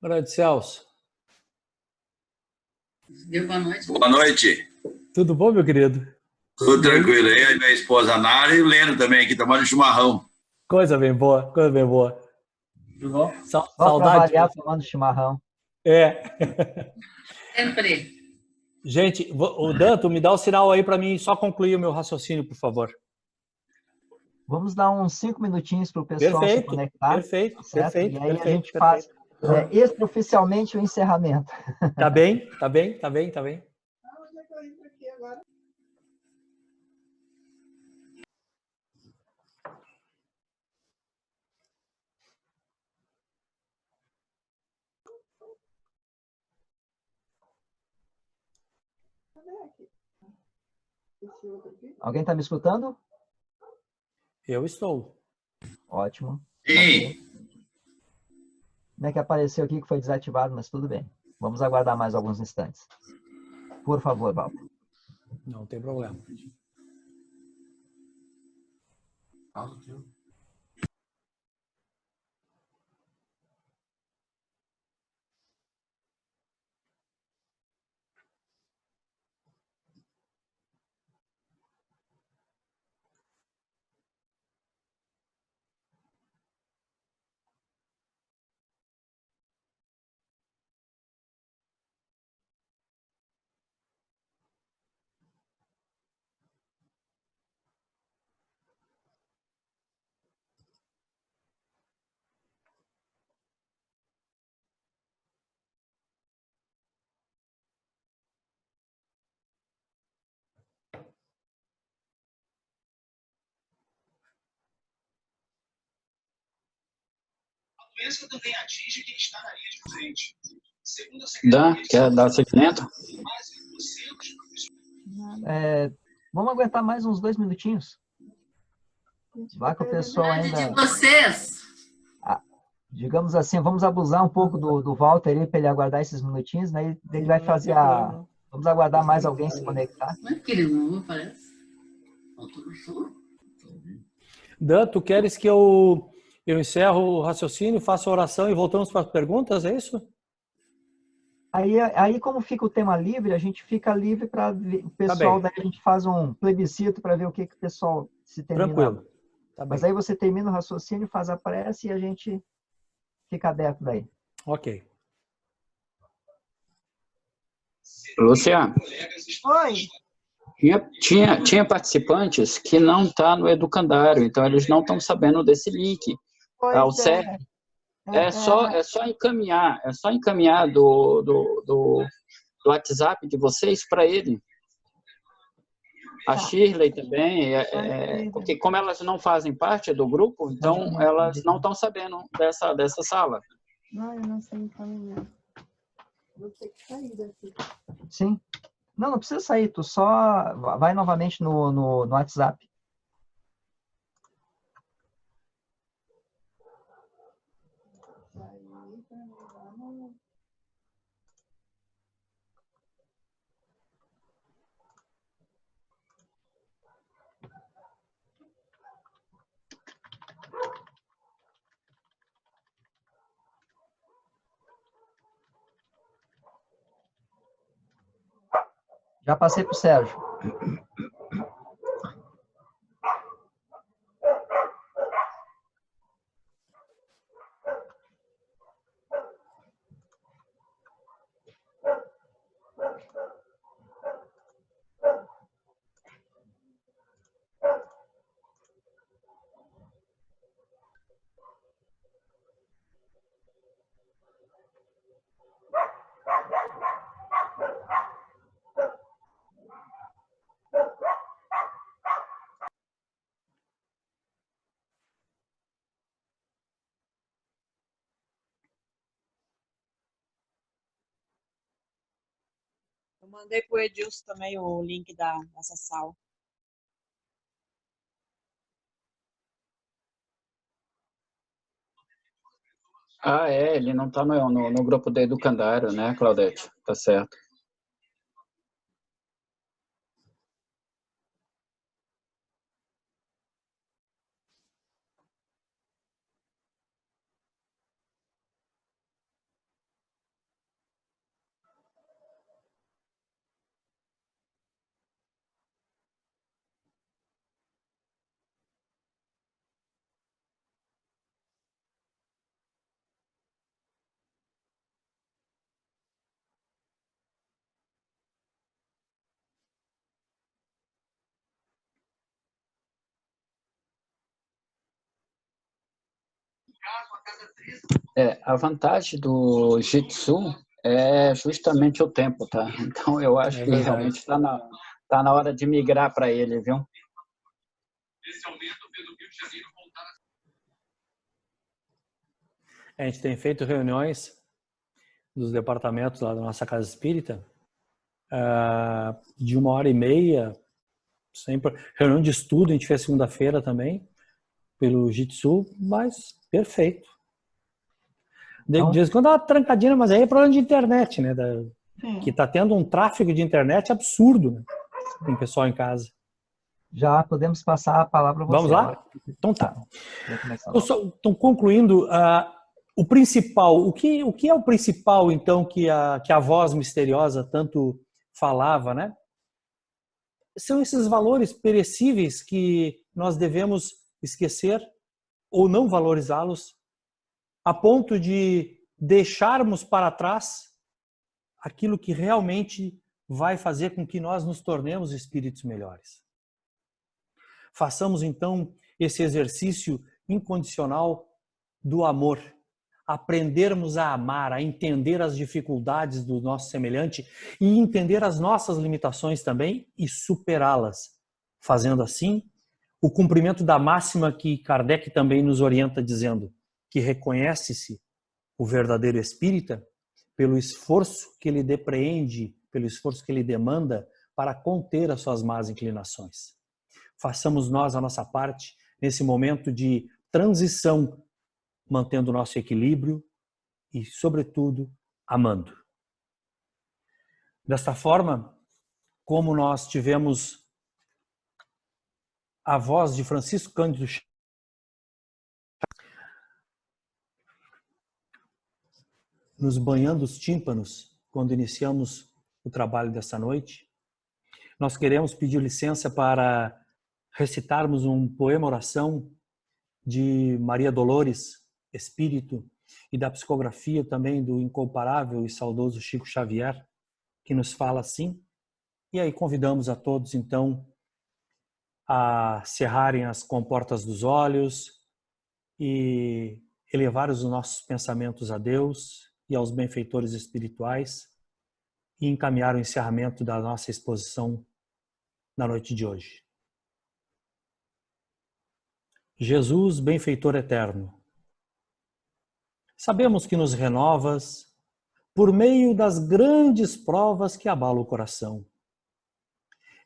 Grande Celso. Deu boa noite. Boa noite. Tudo bom, meu querido? Tudo tranquilo. Aí, minha esposa Nara e o Leno também aqui tomando chimarrão. Coisa bem boa, coisa bem boa. Tudo bom? Saudade. Trabalhar tomando chimarrão. É. Sempre. Gente, o Danto, me dá o sinal aí para mim só concluir o meu raciocínio, por favor. Vamos dar uns 5 minutinhos para o pessoal se conectar. Perfeito, certo? perfeito. E aí perfeito, a gente perfeito. faz extraoficialmente o encerramento. Tá bem, tá bem, tá bem, tá bem. Onde é que eu entro aqui agora? Cadê aqui? Esse outro aqui? Alguém está me escutando? Eu estou. Ótimo. Sim. Como é que apareceu aqui que foi desativado, mas tudo bem. Vamos aguardar mais alguns instantes. Por favor, Walter. Não tem problema. A doença também atinge quem está na linha de frente. Segundo a Quer dar seguimento? Vamos aguentar mais uns 2 minutinhos. Vai que o pessoal ainda... De vocês. Digamos assim, vamos abusar um pouco do Walter aí para ele aguardar esses minutinhos, né? Ele vai fazer a... Vamos aguardar mais alguém se conectar. Não é que ele não aparece? Faltou no som. Dan, tu queres que eu encerro o raciocínio, faço a oração e voltamos para as perguntas, é isso? Aí, como fica o tema livre, a gente fica livre para o pessoal, daí a gente faz um plebiscito para ver o que o pessoal se termina. Tranquilo. Tá Mas bem. aí você termina o raciocínio, faz a prece e a gente fica aberto daí. Ok. Luciano, Oi. tinha participantes que não estão no educandário, então eles não estão sabendo desse link. Ao certo, é só encaminhar do WhatsApp de vocês para ele. A Shirley também, porque como elas não fazem parte do grupo, então elas não estão sabendo dessa sala. Não, eu não sei encaminhar. Vou ter que sair daqui. Sim. Não precisa sair, tu só vai novamente no WhatsApp. Já passei para o Sérgio. Eu mandei para o Edilson também o link dessa sala. Ele não está no grupo do educandário, né, Claudete? Tá certo. A vantagem do Jitsu é justamente o tempo, tá? Então eu acho que realmente tá na hora de migrar para ele, viu? A gente tem feito reuniões dos departamentos lá da nossa Casa Espírita de 1h30, sempre. Reunião de estudo, a gente fez segunda-feira também, pelo Jitsu, mas perfeito. De vez em quando dá uma trancadinha, mas aí é problema de internet, né? Que tá tendo um tráfego de internet absurdo, né? Com o pessoal em casa. Já podemos passar a palavra a você. Vamos lá? Então tá. Então, concluindo, o principal, o que é o principal, então, que a voz misteriosa tanto falava, né? São esses valores perecíveis que nós devemos esquecer ou não valorizá-los a ponto de deixarmos para trás aquilo que realmente vai fazer com que nós nos tornemos espíritos melhores. Façamos, então, esse exercício incondicional do amor. Aprendermos a amar, a entender as dificuldades do nosso semelhante e entender as nossas limitações também e superá-las. Fazendo assim, o cumprimento da máxima que Kardec também nos orienta dizendo que reconhece-se o verdadeiro espírita pelo esforço que ele depreende, pelo esforço que ele demanda para conter as suas más inclinações. Façamos nós a nossa parte nesse momento de transição, mantendo o nosso equilíbrio e, sobretudo, amando. Desta forma, como nós tivemos a voz de Francisco Cândido nos banhando os tímpanos quando iniciamos o trabalho dessa noite, nós queremos pedir licença para recitarmos um poema-oração de Maria Dolores, Espírito, e da psicografia também do incomparável e saudoso Chico Xavier, que nos fala assim. E aí convidamos a todos, então, a cerrarem as comportas dos olhos e elevar os nossos pensamentos a Deus e aos benfeitores espirituais e encaminhar o encerramento da nossa exposição na noite de hoje. Jesus, benfeitor eterno, sabemos que nos renovas por meio das grandes provas que abalam o coração.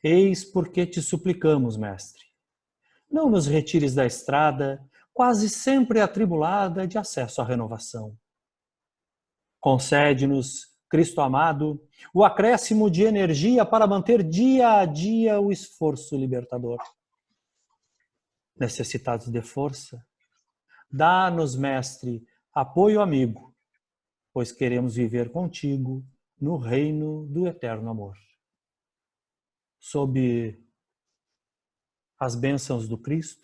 Eis porque te suplicamos, Mestre, não nos retires da estrada, quase sempre atribulada de acesso à renovação. Concede-nos, Cristo amado, o acréscimo de energia para manter dia a dia o esforço libertador. Necessitados de força, dá-nos, Mestre, apoio amigo, pois queremos viver contigo no reino do eterno amor. Sob as bênçãos do Cristo,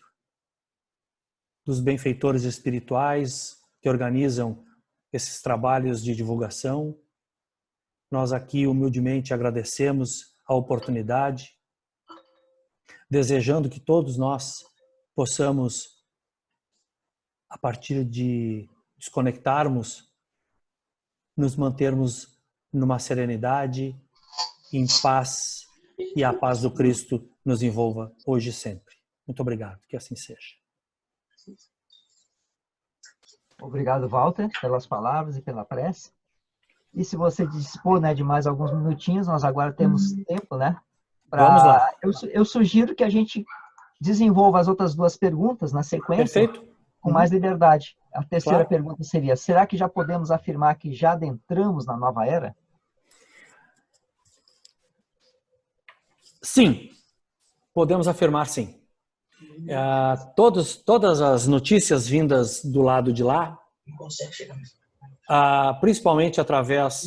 dos benfeitores espirituais que organizam esses trabalhos de divulgação, nós aqui humildemente agradecemos a oportunidade, desejando que todos nós possamos, a partir de desconectarmos, nos mantermos numa serenidade, em paz, e a paz do Cristo nos envolva hoje e sempre. Muito obrigado, que assim seja. Obrigado, Walter, pelas palavras e pela prece. E se você dispor, né, de mais alguns minutinhos, nós agora temos tempo, né? Vamos lá. Eu sugiro que a gente desenvolva as outras duas perguntas na sequência. Perfeito. Com mais liberdade. A terceira Claro. pergunta seria: será que já podemos afirmar que já adentramos na nova era? Sim, podemos afirmar sim. Todas as notícias vindas do lado de lá, principalmente através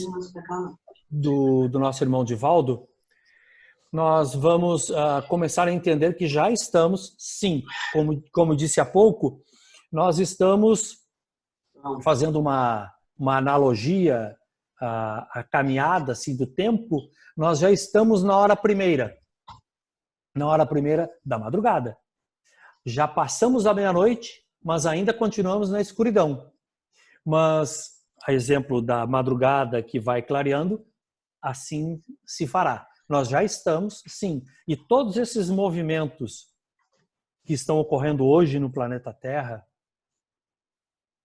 do nosso irmão Divaldo, nós vamos começar a entender que já estamos, sim, como disse há pouco, nós estamos fazendo uma analogia, a caminhada assim, do tempo, nós já estamos na hora primeira da madrugada. Já passamos a meia-noite mas ainda continuamos na escuridão. Mas, a exemplo da madrugada que vai clareando, assim se fará. Nós já estamos, sim, e todos esses movimentos que estão ocorrendo hoje no planeta Terra,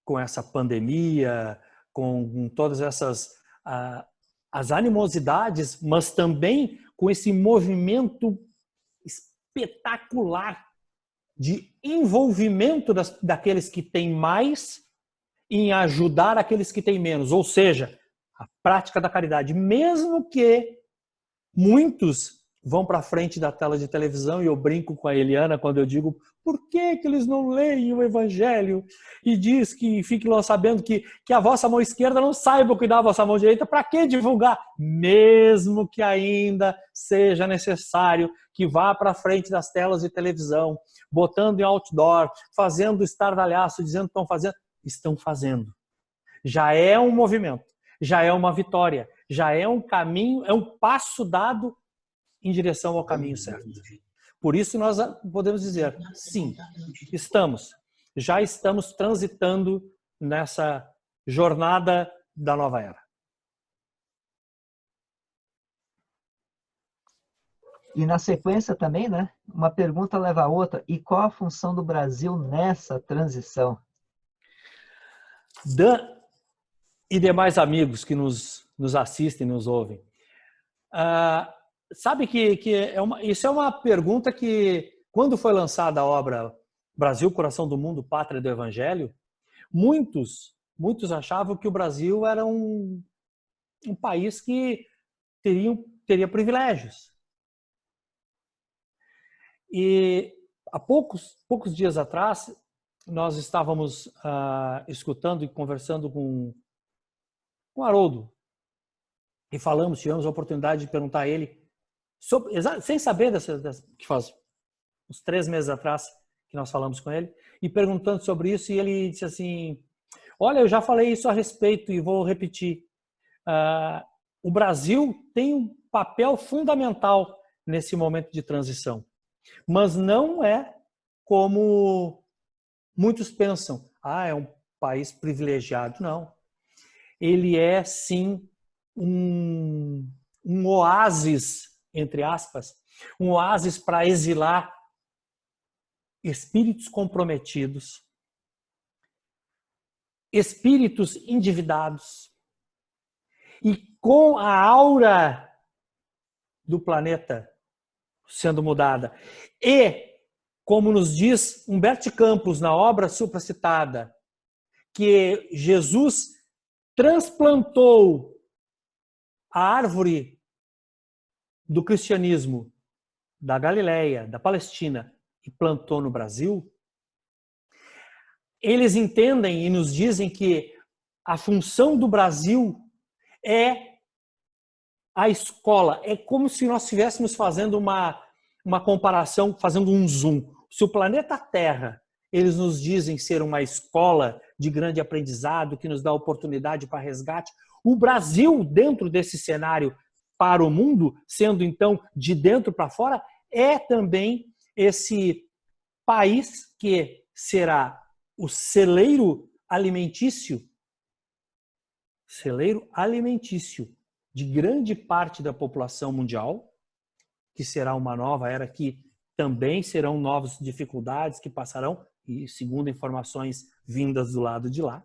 com essa pandemia, com todas essas as animosidades, mas também com esse movimento espetacular de envolvimento daqueles que têm mais em ajudar aqueles que têm menos, ou seja, a prática da caridade, mesmo que muitos vão para frente da tela de televisão, e eu brinco com a Eliana quando eu digo por que eles não leem o Evangelho e diz que fiquem lá sabendo que a vossa mão esquerda não saiba cuidar da vossa mão direita, para que divulgar? Mesmo que ainda seja necessário que vá para frente das telas de televisão, botando em outdoor, fazendo estardalhaço, dizendo que estão fazendo. Já é um movimento, já é uma vitória, já é um caminho, é um passo dado em direção ao caminho certo. Por isso nós podemos dizer, sim, já estamos transitando nessa jornada da nova era. E na sequência também, né? Uma pergunta leva a outra. E qual a função do Brasil nessa transição? Dan e demais amigos que nos assistem, nos ouvem. Sabe que isso é uma pergunta que, quando foi lançada a obra Brasil, Coração do Mundo, Pátria do Evangelho, muitos achavam que o Brasil era um país que teria privilégios. E há poucos dias atrás, nós estávamos escutando e conversando com o Haroldo, e tivemos a oportunidade de perguntar a ele, sem saber que faz uns 3 meses atrás que nós falamos com ele, e perguntando sobre isso, e ele disse assim, olha, eu já falei isso a respeito e vou repetir. O Brasil tem um papel fundamental nesse momento de transição, mas não é como muitos pensam, é um país privilegiado. Não. Ele é, sim, um oásis, entre aspas, um oásis para exilar espíritos comprometidos, espíritos endividados, e com a aura do planeta sendo mudada. E, como nos diz Humberto Campos na obra supracitada, que Jesus transplantou a árvore do cristianismo da Galileia, da Palestina, e plantou no Brasil, eles entendem e nos dizem que a função do Brasil é a escola. É como se nós estivéssemos fazendo uma comparação, fazendo um zoom. Se o planeta Terra, eles nos dizem ser uma escola de grande aprendizado, que nos dá oportunidade para resgate, o Brasil, dentro desse cenário para o mundo, sendo então de dentro para fora, é também esse país que será o celeiro alimentício de grande parte da população mundial, que será uma nova era, que também serão novas dificuldades que passarão, e segundo informações vindas do lado de lá.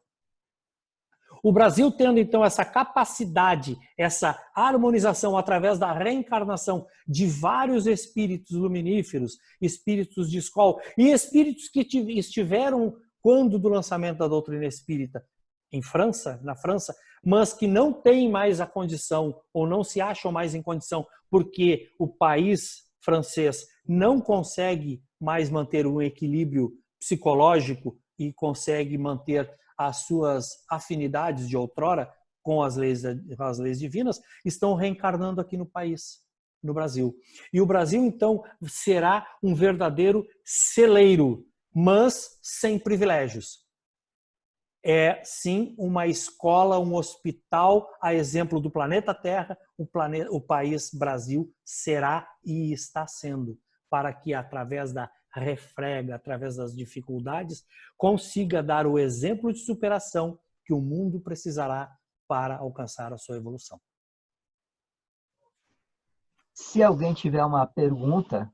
O Brasil tendo então essa capacidade, essa harmonização através da reencarnação de vários espíritos luminíferos, espíritos de escola e espíritos que estiveram quando do lançamento da doutrina espírita na França, mas que não têm mais a condição ou não se acham mais em condição porque o país francês não consegue mais manter um equilíbrio psicológico e consegue manter as suas afinidades de outrora com as leis divinas, estão reencarnando aqui no país, no Brasil. E o Brasil, então, será um verdadeiro celeiro, mas sem privilégios. É, sim, uma escola, um hospital, a exemplo do planeta Terra, o país Brasil será e está sendo, para que, através da refrega através das dificuldades, consiga dar o exemplo de superação que o mundo precisará para alcançar a sua evolução. Se alguém tiver uma pergunta,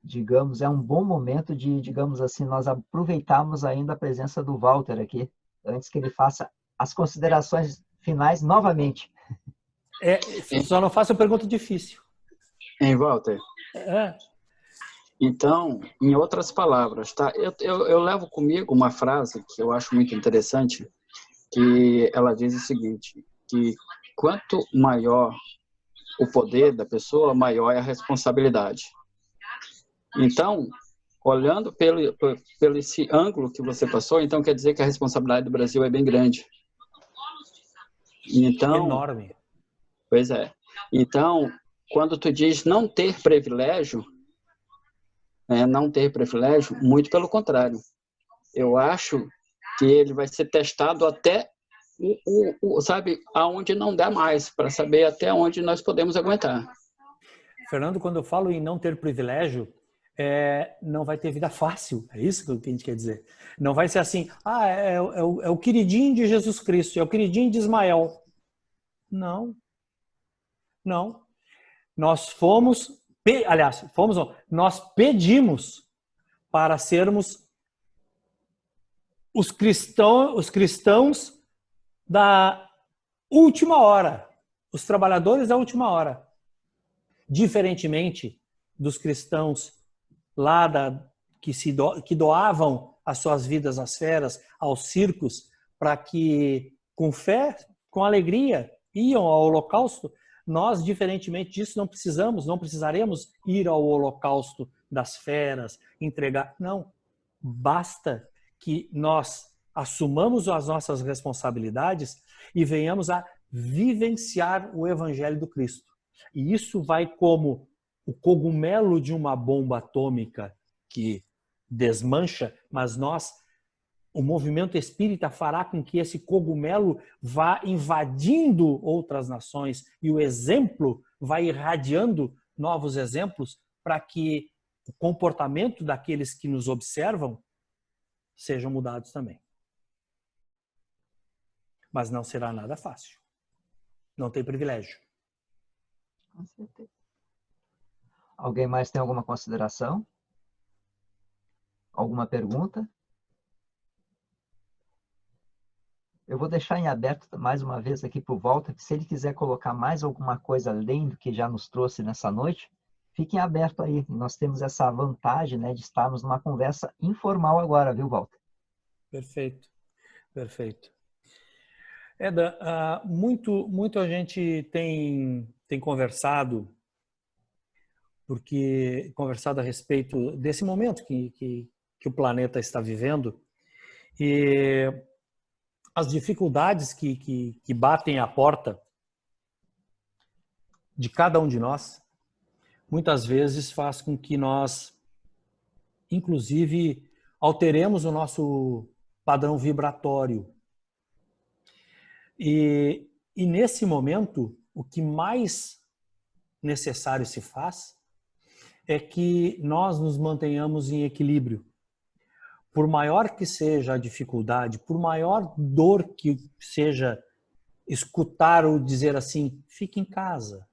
digamos, é um bom momento de, digamos assim, nós aproveitarmos ainda a presença do Walter aqui, antes que ele faça as considerações finais novamente. Só não faça pergunta difícil. Hein, Walter? Então, em outras palavras, tá? Eu levo comigo uma frase que eu acho muito interessante, que ela diz o seguinte, que quanto maior o poder da pessoa, maior é a responsabilidade. Então, olhando pelo esse ângulo que você passou, então quer dizer que a responsabilidade do Brasil é bem grande. Então, enorme. Pois é. Então, quando tu diz não ter privilégio, muito pelo contrário. Eu acho que ele vai ser testado até, sabe, aonde não dá mais, para saber até onde nós podemos aguentar. Fernando, quando eu falo em não ter privilégio, não vai ter vida fácil. É isso que a gente quer dizer. Não vai ser assim, é o queridinho de Jesus Cristo, é o queridinho de Ismael. Não. Não. Nós nós pedimos para sermos os cristãos da última hora, os trabalhadores da última hora. Diferentemente dos cristãos lá que doavam as suas vidas às feras, aos circos, para que, com fé, com alegria, iam ao holocausto. Nós, diferentemente disso, não precisaremos ir ao holocausto das feras, entregar. Não. Basta que nós assumamos as nossas responsabilidades e venhamos a vivenciar o Evangelho do Cristo. E isso vai como o cogumelo de uma bomba atômica que desmancha, mas o movimento espírita fará com que esse cogumelo vá invadindo outras nações e o exemplo vai irradiando novos exemplos para que o comportamento daqueles que nos observam sejam mudados também. Mas não será nada fácil. Não tem privilégio. Com certeza. Alguém mais tem alguma consideração? Alguma pergunta? Eu vou deixar em aberto mais uma vez aqui para o Walter, se ele quiser colocar mais alguma coisa além do que já nos trouxe nessa noite, fiquem aberto aí. Nós temos essa vantagem, né, de estarmos numa conversa informal agora, viu, Walter? Perfeito, perfeito. Eda, muito a gente tem conversado a respeito desse momento que o planeta está vivendo e as dificuldades que batem à porta de cada um de nós, muitas vezes faz com que nós, inclusive, alteremos o nosso padrão vibratório. E nesse momento, o que mais necessário se faz é que nós nos mantenhamos em equilíbrio. Por maior que seja a dificuldade, por maior dor que seja escutar ou dizer assim, fique em casa.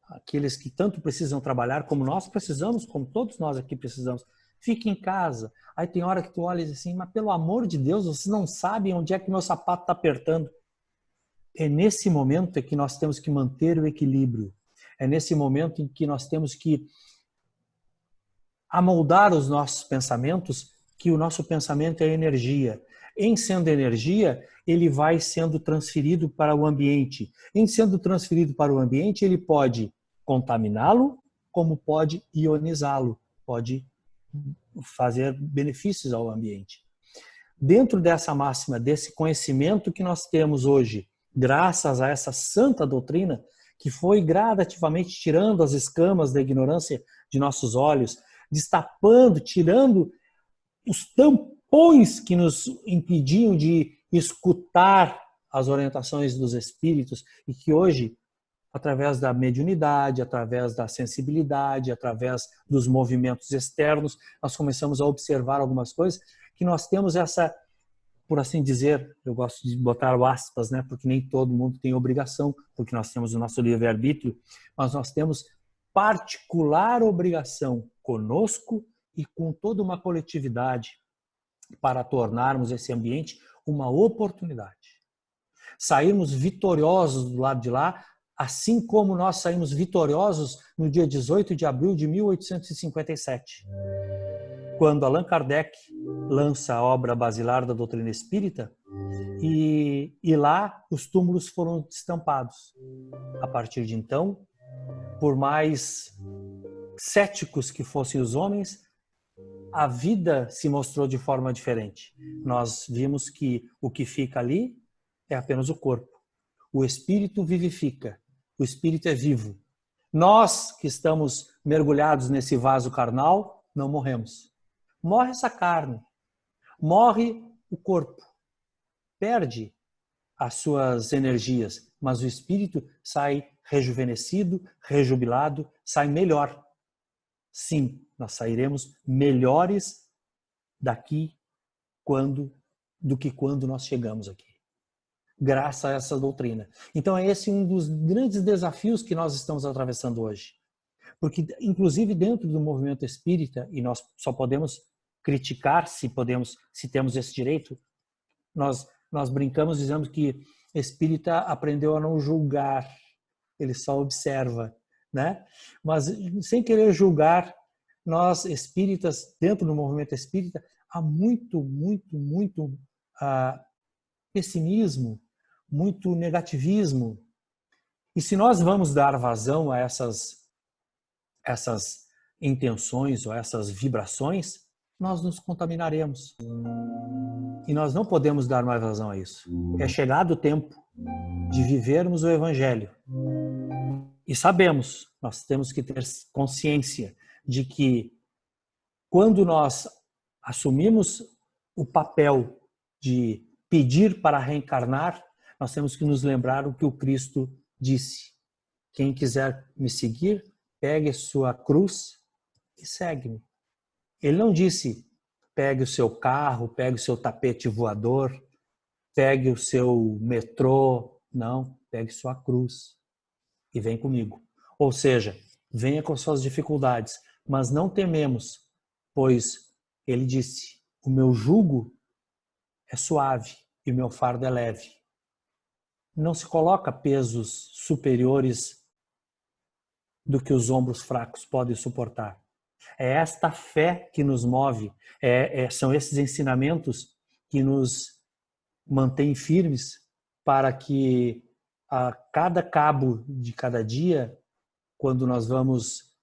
Aqueles que tanto precisam trabalhar, como nós precisamos, como todos nós aqui precisamos, fique em casa. Aí tem hora que tu olha e diz assim, mas pelo amor de Deus, vocês não sabem onde é que meu sapato está apertando. É nesse momento que nós temos que manter o equilíbrio. É nesse momento em que nós temos que amoldar os nossos pensamentos, que o nosso pensamento é energia. Em sendo energia, ele vai sendo transferido para o ambiente. Em sendo transferido para o ambiente, ele pode contaminá-lo, como pode ionizá-lo, pode fazer benefícios ao ambiente. Dentro dessa máxima, desse conhecimento que nós temos hoje, graças a essa santa doutrina, que foi gradativamente tirando as escamas da ignorância de nossos olhos, destapando, tirando os tampões que nos impediam de escutar as orientações dos espíritos e que hoje através da mediunidade, através da sensibilidade, através dos movimentos externos, nós começamos a observar algumas coisas que nós temos essa, por assim dizer, eu gosto de botar aspas, né, porque nem todo mundo tem obrigação, porque nós temos o nosso livre-arbítrio, mas nós temos particular obrigação conosco e com toda uma coletividade para tornarmos esse ambiente uma oportunidade. Sairmos vitoriosos do lado de lá, assim como nós saímos vitoriosos no dia 18 de abril de 1857, quando Allan Kardec lança a obra basilar da doutrina espírita e lá os túmulos foram estampados. A partir de então, por mais céticos que fossem os homens, a vida se mostrou de forma diferente. Nós vimos que o que fica ali é apenas o corpo. O espírito vivifica. O espírito é vivo. Nós que estamos mergulhados nesse vaso carnal, não morremos. Morre essa carne. Morre o corpo. Perde as suas energias. Mas o espírito sai rejuvenescido, rejubilado, sai melhor. Sim, nós sairemos melhores daqui do que quando nós chegamos aqui. Graças a essa doutrina. Então é esse um dos grandes desafios que nós estamos atravessando hoje. Porque, inclusive, dentro do movimento espírita, e nós só podemos criticar se temos esse direito, nós brincamos dizendo que espírita aprendeu a não julgar, ele só observa, né? Mas, sem querer julgar, nós espíritas, dentro do movimento espírita, há muito pessimismo, muito negativismo. E se nós vamos dar vazão a essas intenções ou essas vibrações, nós nos contaminaremos. E nós não podemos dar mais vazão a isso. É chegado o tempo de vivermos o Evangelho. E sabemos, nós temos que ter consciência de que quando nós assumimos o papel de pedir para reencarnar, nós temos que nos lembrar o que o Cristo disse. Quem quiser me seguir, pegue sua cruz e segue-me. Ele não disse, pegue o seu carro, pegue o seu tapete voador, pegue o seu metrô. Não, pegue sua cruz e vem comigo. Ou seja, venha com suas dificuldades, mas não tememos, pois ele disse, o meu jugo é suave e o meu fardo é leve. Não se coloca pesos superiores do que os ombros fracos podem suportar. É esta fé que nos move, são esses ensinamentos que nos mantêm firmes para que a cada cabo de cada dia, quando nós vamos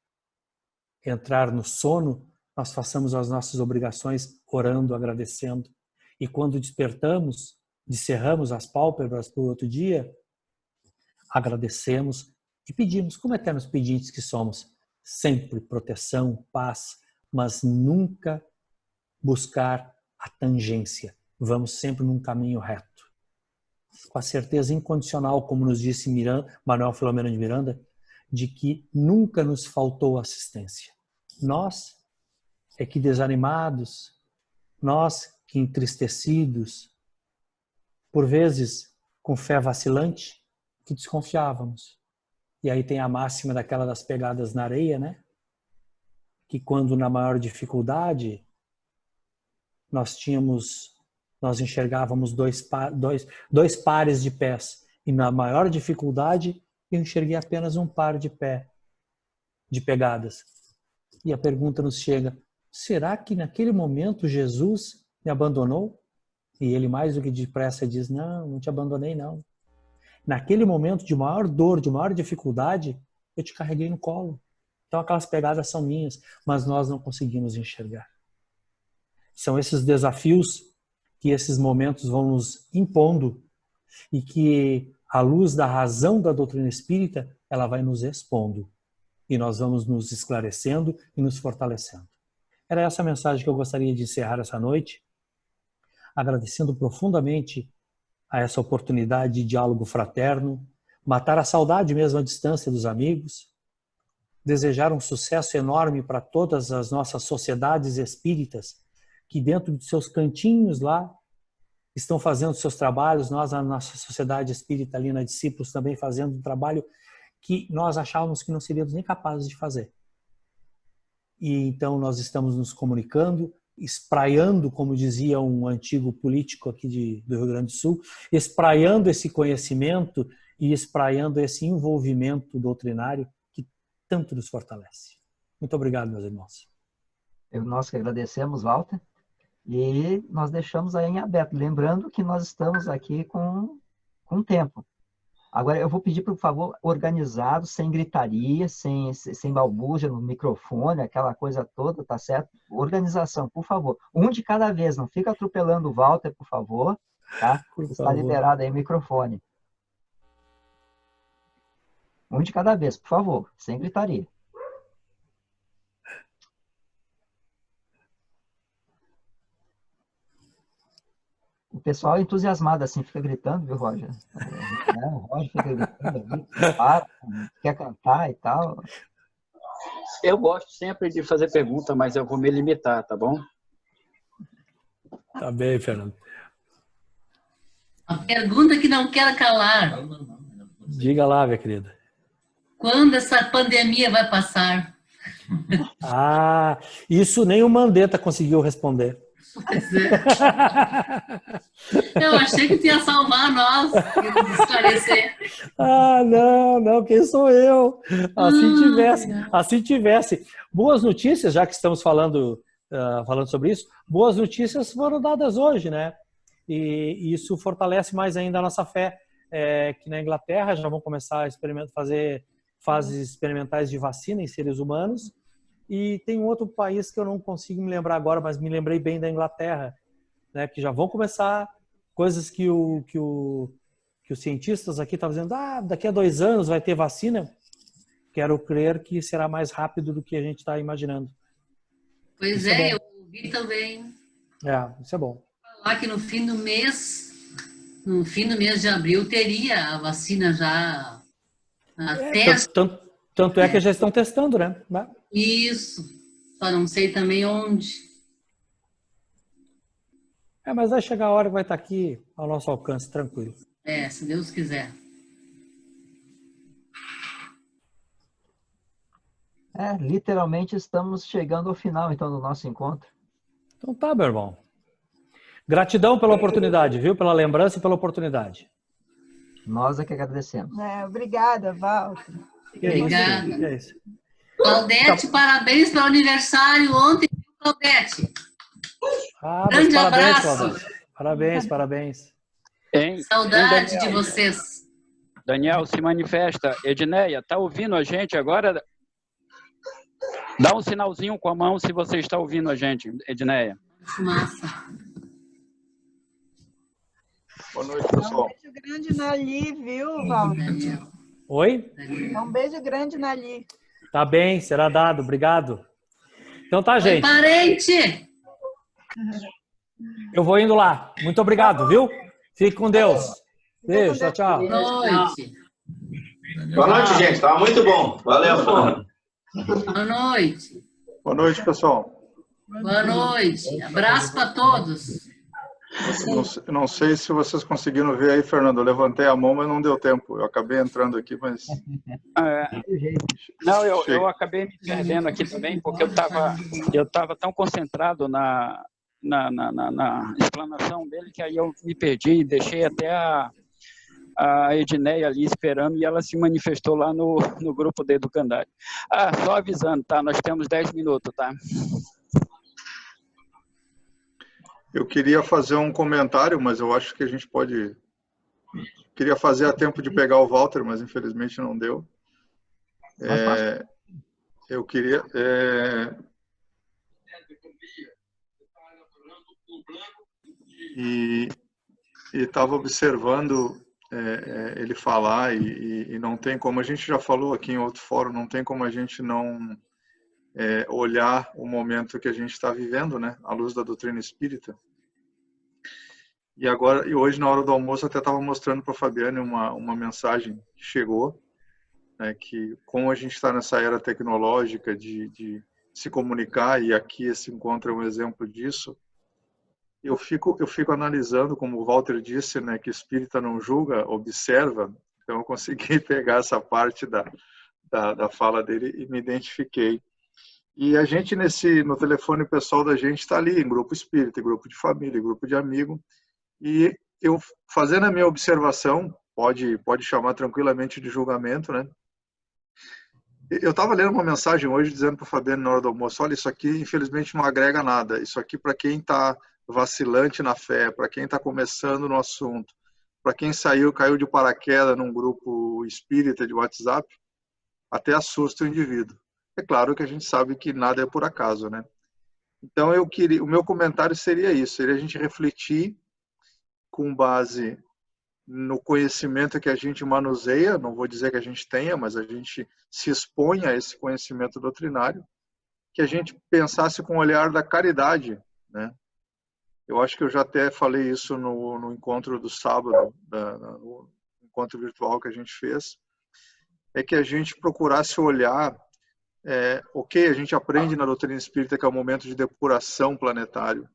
entrar no sono, nós façamos as nossas obrigações orando, agradecendo. E quando despertamos, descerramos as pálpebras para o outro dia, agradecemos e pedimos, como eternos pedintes que somos, sempre proteção, paz, mas nunca buscar a tangência. Vamos sempre num caminho reto. Com a certeza incondicional, como nos disse Manuel Filomeno de Miranda, de que nunca nos faltou assistência. Nós é que desanimados, nós que entristecidos, por vezes com fé vacilante, que desconfiávamos. E aí tem a máxima daquela das pegadas na areia, né? Que quando na maior dificuldade nós enxergávamos dois pares de pés. E na maior dificuldade eu enxerguei apenas um par de pegadas. E a pergunta nos chega, será que naquele momento Jesus me abandonou? E ele mais do que depressa diz, não te abandonei não. Naquele momento de maior dor, de maior dificuldade, eu te carreguei no colo. Então aquelas pegadas são minhas, mas nós não conseguimos enxergar. São esses desafios que esses momentos vão nos impondo e que à luz da razão da doutrina espírita, ela vai nos expondo. E nós vamos nos esclarecendo e nos fortalecendo. Era essa a mensagem que eu gostaria de encerrar essa noite, agradecendo profundamente a essa oportunidade de diálogo fraterno, matar a saudade mesmo à distância dos amigos, desejar um sucesso enorme para todas as nossas sociedades espíritas que dentro de seus cantinhos lá estão fazendo seus trabalhos, nós, a nossa sociedade espírita ali na Discípulos, também fazendo um trabalho que nós achávamos que não seríamos nem capazes de fazer. E então nós estamos nos comunicando, espraiando, como dizia um antigo político aqui do Rio Grande do Sul, espraiando esse conhecimento e espraiando esse envolvimento doutrinário que tanto nos fortalece. Muito obrigado, meus irmãos. Nós que agradecemos, Walter. E nós deixamos aí em aberto, lembrando que nós estamos aqui com tempo. Agora, eu vou pedir, por favor, organizado, sem gritaria, sem balbúrdia no microfone, aquela coisa toda, tá certo? Organização, por favor. Um de cada vez, não fica atropelando o Walter, por favor, tá? Está liberado aí o microfone. Um de cada vez, por favor, sem gritaria. O pessoal é entusiasmado, assim, fica gritando, viu, Roger? O Roger fica gritando, quer cantar e tal. Eu gosto sempre de fazer pergunta, mas eu vou me limitar, tá bom? Tá bem, Fernando. A pergunta que não quer calar. Diga lá, minha querida. Quando essa pandemia vai passar? Isso nem o Mandetta conseguiu responder. Pois é. Eu achei que tinha salvar nós, esclarecer. Não, quem sou eu? Assim tivesse. Boas notícias, já que estamos falando sobre isso, boas notícias foram dadas hoje, né? E isso fortalece mais ainda a nossa fé, que na Inglaterra já vão começar a fazer fases experimentais de vacina em seres humanos. E tem um outro país que eu não consigo me lembrar agora, mas me lembrei bem da Inglaterra, né, que já vão começar coisas que os cientistas aqui estão dizendo, daqui a 2 anos vai ter vacina. Quero crer que será mais rápido do que a gente está imaginando. Pois eu ouvi também. Isso é bom. Falar que no fim do mês de abril, teria a vacina já Tanto é que já estão testando, né? Isso. Só não sei também onde. Mas vai chegar a hora que vai estar aqui ao nosso alcance, tranquilo. Se Deus quiser. Literalmente estamos chegando ao final, então, do nosso encontro. Então tá, meu irmão. Gratidão pela oportunidade, viu? Pela lembrança e pela oportunidade. Nós é que agradecemos. Obrigada, Walter. Obrigada. Que é isso? Claudete, parabéns pelo aniversário ontem, Claudete. Grande parabéns, abraço. Claudete. Parabéns. Saudade de vocês. Daniel, se manifesta. Edneia, tá ouvindo a gente agora? Dá um sinalzinho com a mão se você está ouvindo a gente, Edneia. Massa. Boa noite, pessoal. Um beijo grande na Li, viu, Walter? Oi? Um beijo grande na Li. Tá bem, será dado. Obrigado. Então tá, gente. Parente! Eu vou indo lá. Muito obrigado, viu? Fique com Deus. Beijo, tchau. Boa noite. Boa noite, gente. Estava muito bom. Valeu, Fernando. Boa noite. Boa noite, pessoal. Boa noite. Abraço para todos. Não sei se vocês conseguiram ver aí, Fernando. Eu levantei a mão, mas não deu tempo. Eu acabei entrando aqui, mas... Não, eu acabei me perdendo aqui também, porque eu estava tão concentrado na explanação dele que aí eu me perdi e deixei até a Edneia ali esperando e ela se manifestou lá no grupo do Educandário. Só avisando, tá? Nós temos 10 minutos, tá? Eu queria fazer um comentário, mas eu acho que a gente pode... Queria fazer a tempo de pegar o Walter, mas infelizmente não deu. Eu queria... E estava observando ele falar e não tem como, a gente já falou aqui em outro fórum, não tem como a gente não olhar o momento que a gente está vivendo, né, à luz da doutrina espírita. E agora, e hoje, na hora do almoço, eu até estava mostrando para a Fabiane uma mensagem que chegou, né, que como a gente está nessa era tecnológica de se comunicar, e aqui esse encontro é um exemplo disso, eu fico analisando, como o Walter disse, né, que espírita não julga, observa. Então eu consegui pegar essa parte da fala dele e me identifiquei. E a gente no telefone pessoal da gente está ali em grupo espírita, em grupo de família, em grupo de amigo, e eu fazendo a minha observação, pode chamar tranquilamente de julgamento, né? Eu estava lendo uma mensagem hoje dizendo para o Fabiano na hora do almoço, olha, isso aqui infelizmente não agrega nada, isso aqui para quem está vacilante na fé, para quem está começando no assunto, para quem caiu de paraquedas num grupo espírita de WhatsApp, até assusta o indivíduo. É claro que a gente sabe que nada é por acaso, né? Então o meu comentário seria isso, seria a gente refletir com base no conhecimento que a gente manuseia, não vou dizer que a gente tenha, mas a gente se expõe a esse conhecimento doutrinário, que a gente pensasse com o olhar da caridade, né? Eu acho que eu já até falei isso no encontro do sábado, no encontro virtual que a gente fez, é que a gente procurasse olhar, ok, a gente aprende na doutrina espírita que é o momento de depuração planetário,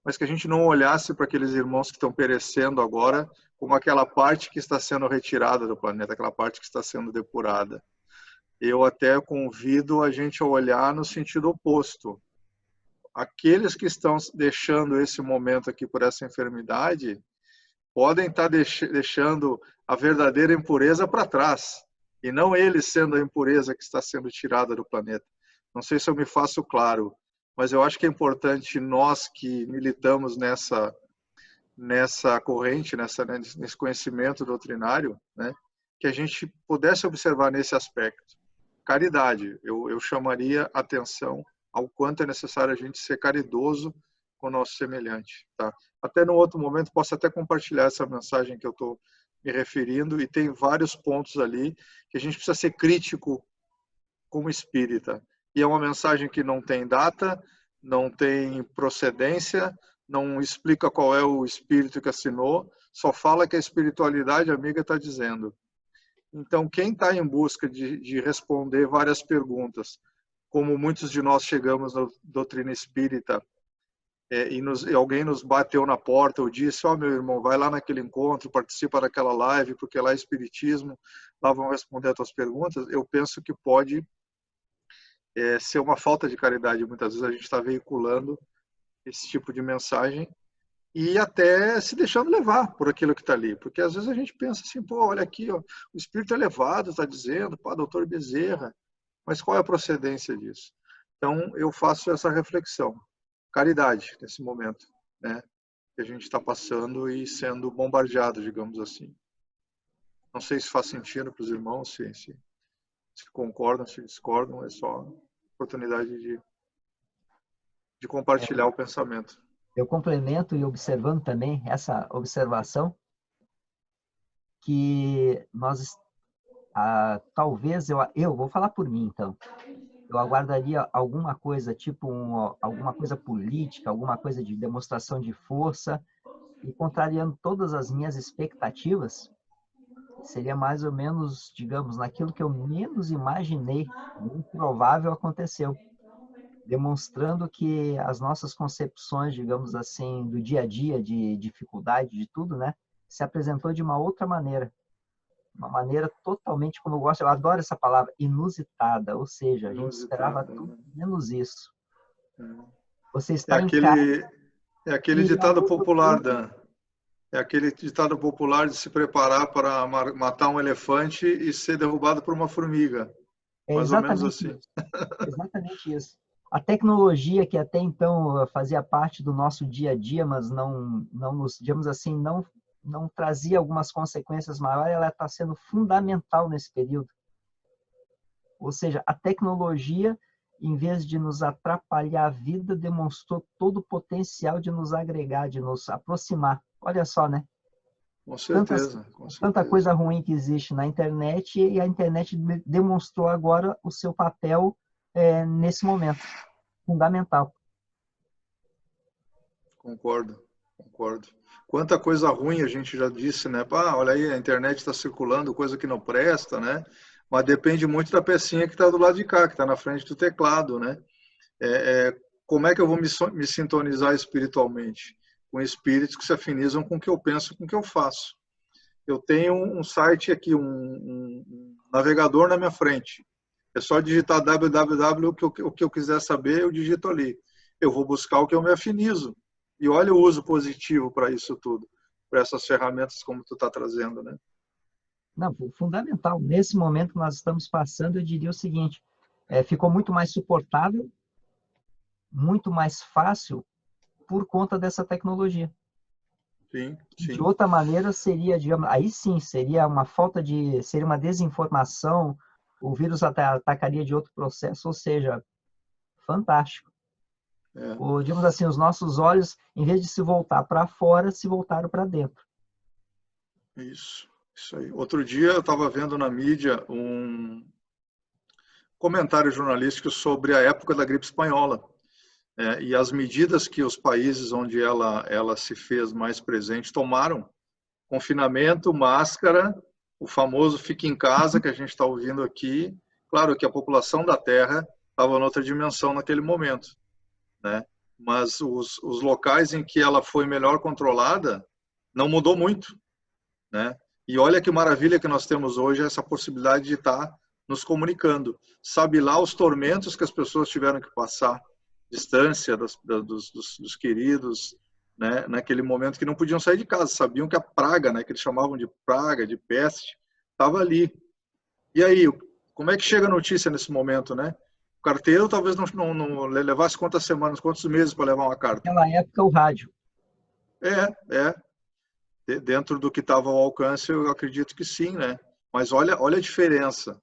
mas que a gente não olhasse para aqueles irmãos que estão perecendo agora como aquela parte que está sendo retirada do planeta, aquela parte que está sendo depurada. Eu até convido a gente a olhar no sentido oposto. Aqueles que estão deixando esse momento aqui por essa enfermidade podem estar deixando a verdadeira impureza para trás, e não eles sendo a impureza que está sendo tirada do planeta. Não sei se eu me faço claro, mas eu acho que é importante nós que militamos nessa corrente, nesse conhecimento doutrinário, né, que a gente pudesse observar nesse aspecto. Caridade, eu chamaria atenção ao quanto é necessário a gente ser caridoso com o nosso semelhante. Tá? Até no outro momento posso até compartilhar essa mensagem que eu estou me referindo, e tem vários pontos ali que a gente precisa ser crítico como espírita. E é uma mensagem que não tem data, não tem procedência, não explica qual é o espírito que assinou, só fala que a espiritualidade amiga está dizendo. Então, quem está em busca de responder várias perguntas, como muitos de nós chegamos na doutrina espírita, e alguém nos bateu na porta ou disse, ó, meu irmão, vai lá naquele encontro, participa daquela live, porque lá é espiritismo, lá vão responder as tuas perguntas, eu penso que pode ser uma falta de caridade. Muitas vezes a gente está veiculando esse tipo de mensagem e até se deixando levar por aquilo que está ali. Porque às vezes a gente pensa assim, pô, olha aqui, ó, o espírito elevado está dizendo, pô, doutor Bezerra, mas qual é a procedência disso? Então, eu faço essa reflexão. Caridade, nesse momento, né, que a gente está passando e sendo bombardeado, digamos assim. Não sei se faz sentido para os irmãos, se concordam, se discordam, é só oportunidade de compartilhar o pensamento. Eu complemento e observando também essa observação que nós, talvez, eu vou falar por mim, então, eu aguardaria alguma coisa, tipo alguma coisa política, alguma coisa de demonstração de força, e contrariando todas as minhas expectativas, seria mais ou menos, digamos, naquilo que eu menos imaginei, o improvável aconteceu, demonstrando que as nossas concepções, digamos assim, do dia a dia, de dificuldade, de tudo, né, se apresentou de uma outra maneira. Uma maneira totalmente, como eu gosto, eu adoro essa palavra, inusitada, ou seja, a gente esperava tudo menos isso. Você está em casa... É aquele ditado popular, Dan. É aquele ditado popular de se preparar para matar um elefante e ser derrubado por uma formiga. Mais ou menos assim. Exatamente isso. A tecnologia que até então fazia parte do nosso dia a dia, mas não nos, digamos assim, não trazia algumas consequências maiores, ela está sendo fundamental nesse período. Ou seja, a tecnologia, em vez de nos atrapalhar a vida, demonstrou todo o potencial de nos agregar, de nos aproximar. Olha só, né? Com certeza. Tanta coisa ruim que existe na internet, e a internet demonstrou agora o seu papel nesse momento. Fundamental. Concordo. Quanta coisa ruim a gente já disse, né? Ah, olha aí, a internet está circulando, coisa que não presta, né? Mas depende muito da pecinha que está do lado de cá, que está na frente do teclado, né? Como é que eu vou me sintonizar espiritualmente? Com espíritos que se afinizam com o que eu penso, com o que eu faço. Eu tenho um site aqui, um navegador na minha frente. É só digitar www, o que eu quiser saber, eu digito ali. Eu vou buscar o que eu me afinizo. E olha o uso positivo para isso tudo, para essas ferramentas como tu está trazendo, né? Não, fundamental. Nesse momento que nós estamos passando, eu diria o seguinte, ficou muito mais suportável, muito mais fácil por conta dessa tecnologia. Sim. De outra maneira, seria, digamos, aí sim, seria uma seria uma desinformação, o vírus atacaria de outro processo, ou seja, fantástico. Ou, digamos assim, os nossos olhos, em vez de se voltar para fora, se voltaram para dentro. Isso aí. Outro dia eu estava vendo na mídia um comentário jornalístico sobre a época da gripe espanhola e as medidas que os países onde ela se fez mais presente tomaram. Confinamento, máscara, o famoso fique em casa que a gente está ouvindo aqui. Claro que a população da Terra estava em outra dimensão naquele momento, né? Mas os locais em que ela foi melhor controlada não mudou muito, né? E olha que maravilha que nós temos hoje essa possibilidade de estar nos comunicando. Sabe lá os tormentos que as pessoas tiveram que passar, distância dos queridos, né? Naquele momento que não podiam sair de casa, sabiam que a praga, né? Que eles chamavam de praga, de peste, estava ali. E aí, como é que chega a notícia nesse momento, né? O carteiro talvez não levasse quantas semanas, quantos meses para levar uma carta. Naquela época, o rádio. Dentro do que estava ao alcance, eu acredito que sim, né? Mas olha a diferença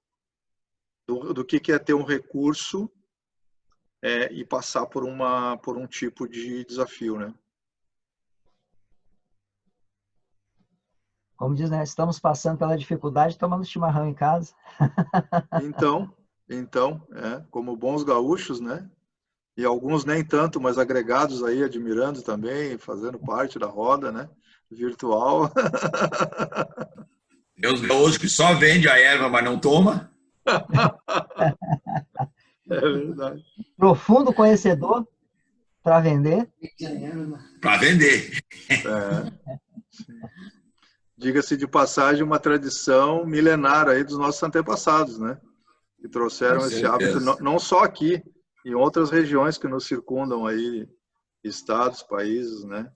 do que é ter um recurso e passar por um tipo de desafio, né? Como diz, né? Estamos passando pela dificuldade tomando chimarrão em casa. Então, como bons gaúchos, né? E alguns nem tanto, mas agregados aí, admirando também, fazendo parte da roda, né? Virtual. Tem os gaúchos que só vende a erva, mas não toma. É verdade. Profundo conhecedor para vender. Para vender. Diga-se de passagem, uma tradição milenar aí dos nossos antepassados, né? Que trouxeram esse hábito, não só aqui, em outras regiões que nos circundam aí, estados, países, né?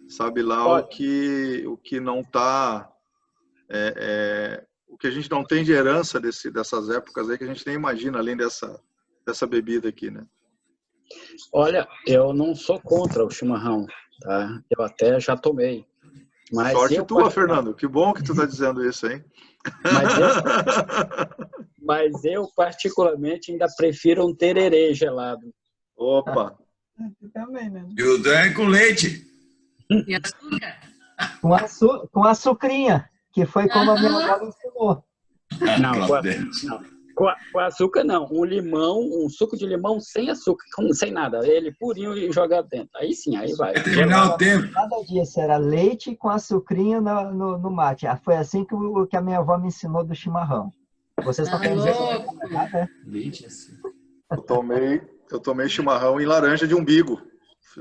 Sabe lá o que não está, o que a gente não tem de herança dessas épocas aí, que a gente nem imagina, além dessa bebida aqui, né? Olha, eu não sou contra o chimarrão, tá? Eu até já tomei. Mas sorte tua, Fernando. Que bom que tu está dizendo isso, hein? Mas eu, particularmente, ainda prefiro um tererê gelado. Opa! Também, né? E o Dan é com leite. E açúcar? Com açucrinha, que foi como a minha avó me ensinou. Não, com açúcar não. Um suco de limão sem açúcar, sem nada. Ele purinho e jogar dentro. Aí sim, aí vai. Vai terminar o tempo. Nada disso, era leite com açucrinha no mate. Foi assim que a minha avó me ensinou do chimarrão. Vocês estão querendo dizer que é leite assim. Eu tomei chimarrão em laranja de umbigo,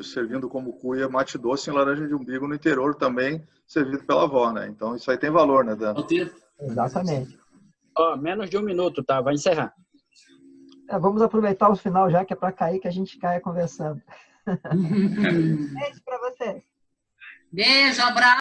servindo como cuia mate doce em laranja de umbigo no interior também, servido pela avó, né? Então isso aí tem valor, né, Dan? Exatamente. Menos de um minuto, tá? Vai encerrar. Vamos aproveitar o final já, que é para cair, que a gente caia conversando. Beijo para vocês. Beijo, abraço.